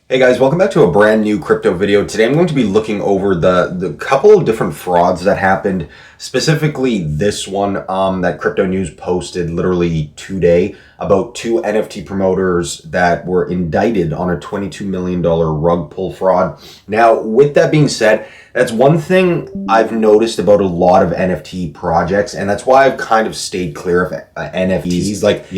Hey guys, welcome back to a brand new crypto video. Today I'm going to be looking over the couple of different frauds that happened, specifically this one that Crypto News posted literally today about two NFT promoters that were indicted on a $22 million rug pull fraud. Now, with that being said, that's one thing I've noticed about a lot of NFT projects, and that's why I've kind of stayed clear of NFTs. Like,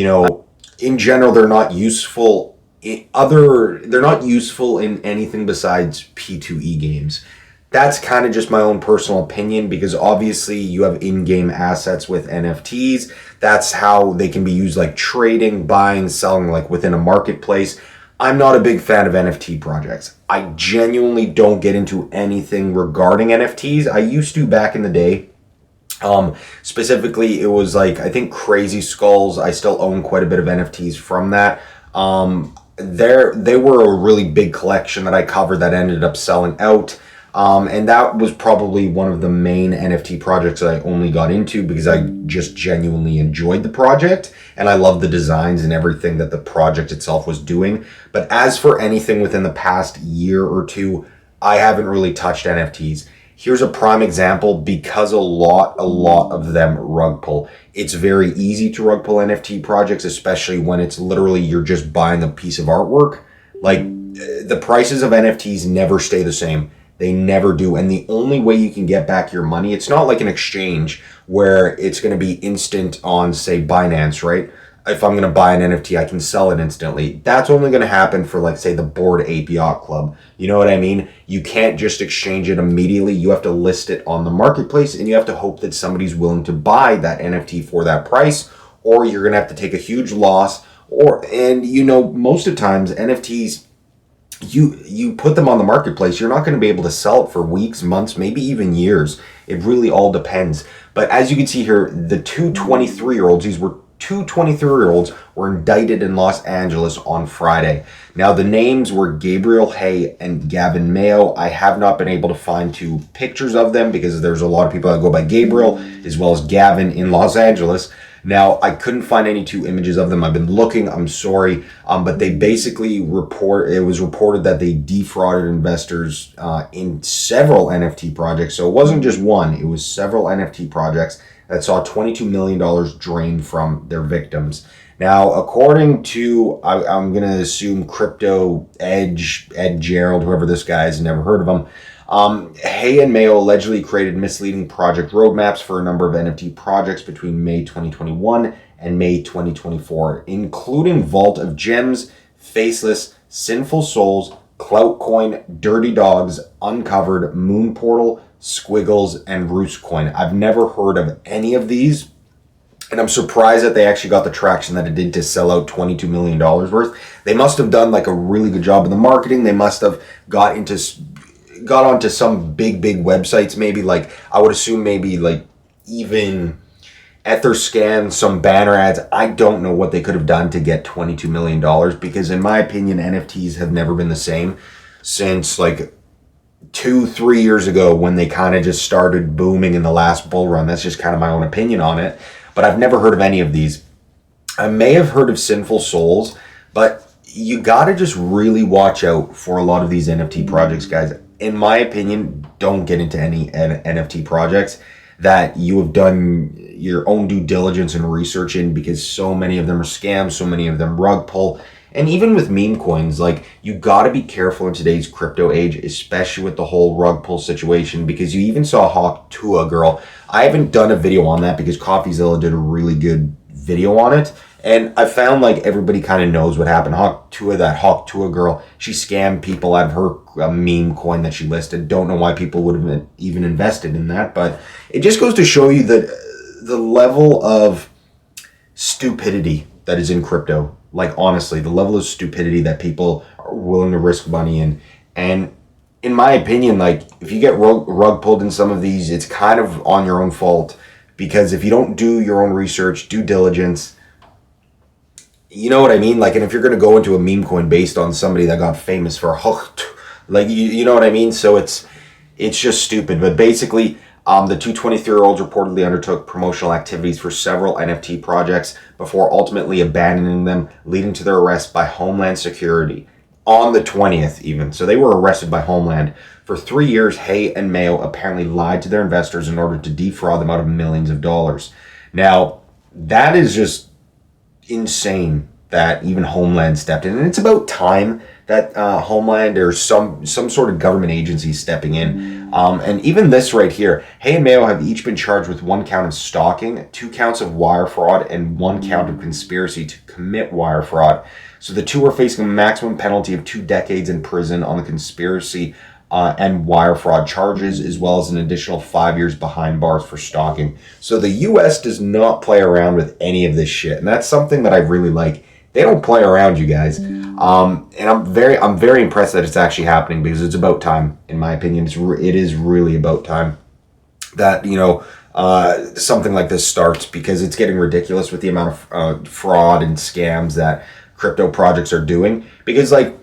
in general, they're not useful they're not useful in anything besides P2E games. That's kind of just my own personal opinion because obviously you have in-game assets with NFTs. That's how they can be used, like trading, buying, selling, like within a marketplace. I'm not a big fan of NFT projects. I genuinely don't get into anything regarding NFTs. I used to back in the day. Specifically, it was like, I think Crazy Skulls. I still own quite a bit of NFTs from that. They were a really big collection that I covered that ended up selling out. And that was probably one of the main NFT projects that I only got into because I just genuinely enjoyed the project and I loved the designs and everything that the project itself was doing. But as for anything within the past year or two, I haven't really touched NFTs. Here's a prime example because a lot of them rug pull. It's very easy to rug pull NFT projects, especially when it's literally you're just buying a piece of artwork. Like the prices of NFTs never stay the same. They never do. And the only way you can get back your money, it's not like an exchange where it's going to be instant on, say, Binance, right? If I'm going to buy an NFT, I can sell it instantly. That's only going to happen for, like, say, the Bored Ape Yacht Club. You know what I mean? You can't just exchange it immediately. You have to list it on the marketplace, and you have to hope that somebody's willing to buy that NFT for that price, or you're going to have to take a huge loss. Most of the times, NFTs, you put them on the marketplace, you're not going to be able to sell it for weeks, months, maybe even years. It really all depends. But as you can see here, the two 23-year-olds, these were two 23-year-olds were indicted in Los Angeles on Friday. Now, the names were Gabriel and Gavin Mayo. I have not been able to find two pictures of them because there's a lot of people that go by Gabriel as well as Gavin in Los Angeles. Now, I couldn't find any two images of them. I've been looking. I'm sorry. But they basically it was reported that they defrauded investors in several NFT projects. So it wasn't just one. It was several NFT projects that saw $22 million drained from their victims. Now, according to, I'm going to assume Crypto Edge, Ed Gerald, whoever this guy is, never heard of him. Hay and Mayo allegedly created misleading project roadmaps for a number of NFT projects between May 2021 and May 2024, including Vault of Gems, Faceless, Sinful Souls, Cloutcoin, Dirty Dogs, Uncovered, Moon Portal, Squiggles, and Roostcoin. I've never heard of any of these, and I'm surprised that they actually got the traction that it did to sell out $22 million worth. They must have done like a really good job in the marketing. They must have got onto some big websites, maybe, like I would assume maybe like even Etherscan, some banner ads. I don't know what they could have done to get $22 million because in my opinion, NFTs have never been the same since like 2-3 years ago when they kind of just started booming in the last bull run. That's just kind of my own opinion on it, but I've never heard of any of these. I may have heard of Sinful Souls, but you got to just really watch out for a lot of these NFT projects, guys. In my opinion, don't get into any NFT projects that you have done your own due diligence and research in because so many of them are scams, so many of them rug pull. And even with meme coins, like, you got to be careful in today's crypto age, especially with the whole rug pull situation, because you even saw Hawk Tua girl. I haven't done a video on that because CoffeeZilla did a really good video on it. And I found like everybody kind of knows what happened. Hawk Tua girl, she scammed people out of her meme coin that she listed. Don't know why people would have even invested in that, but it just goes to show you that the level of stupidity that is in crypto. Like, honestly, the level of stupidity that people are willing to risk money in. And in my opinion, like, if you get rug pulled in some of these, it's kind of on your own fault. Because if you don't do your own research, due diligence, you know what I mean? Like, and if you're going to go into a meme coin based on somebody that got famous for, like, you know what I mean? So it's just stupid. But basically, the two 23-year-olds reportedly undertook promotional activities for several NFT projects before ultimately abandoning them, leading to their arrest by Homeland Security. on the 20th even. So they were arrested by Homeland. For 3 years, Hay and Mayo apparently lied to their investors in order to defraud them out of millions of dollars. Now, that is just insane that even Homeland stepped in. And it's about time that Homeland or some sort of government agency stepping in. And even this right here, Hay and Mayo have each been charged with 1 count of stalking, 2 counts of wire fraud, and 1 count of conspiracy to commit wire fraud. So the 2 are facing a maximum penalty of 2 decades in prison on the conspiracy and wire fraud charges, as well as an additional 5 years behind bars for stalking. So the U.S. does not play around with any of this shit, and that's something that I really like. They don't play around, you guys. And I'm very impressed that it's actually happening, because it's about time, in my opinion. It is really about time that, you know, something like this starts, because it's getting ridiculous with the amount of fraud and scams that crypto projects are doing. Because, like,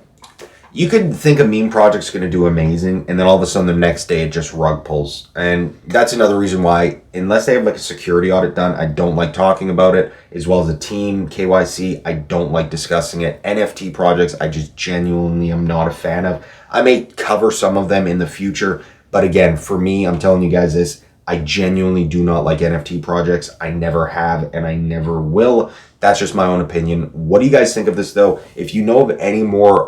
you could think a meme project's going to do amazing, and then all of a sudden the next day it just rug pulls. And that's another reason why, unless they have like a security audit done, I don't like talking about it, as well as a team, KYC, I don't like discussing it. NFT projects, I just genuinely am not a fan of. I may cover some of them in the future, but again, for me, I'm telling you guys this, I genuinely do not like NFT projects. I never have, and I never will. That's just my own opinion. What do you guys think of this, though? If you know of any more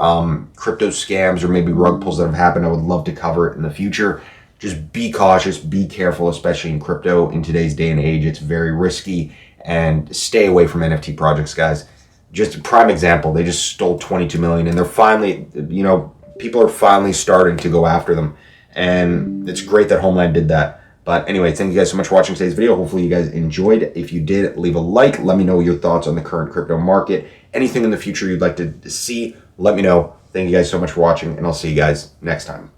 crypto scams or maybe rug pulls that have happened, I would love to cover it in the future. Just be cautious, be careful, especially in crypto. In today's day and age, it's very risky, and stay away from NFT projects, guys. Just a prime example, they just stole 22 million, and they're finally, you know, people are finally starting to go after them. And it's great that Homeland did that. But anyway, thank you guys so much for watching today's video. Hopefully you guys enjoyed. If you did, leave a like. Let me know your thoughts on the current crypto market. Anything in the future you'd like to see, let me know. Thank you guys so much for watching, and I'll see you guys next time.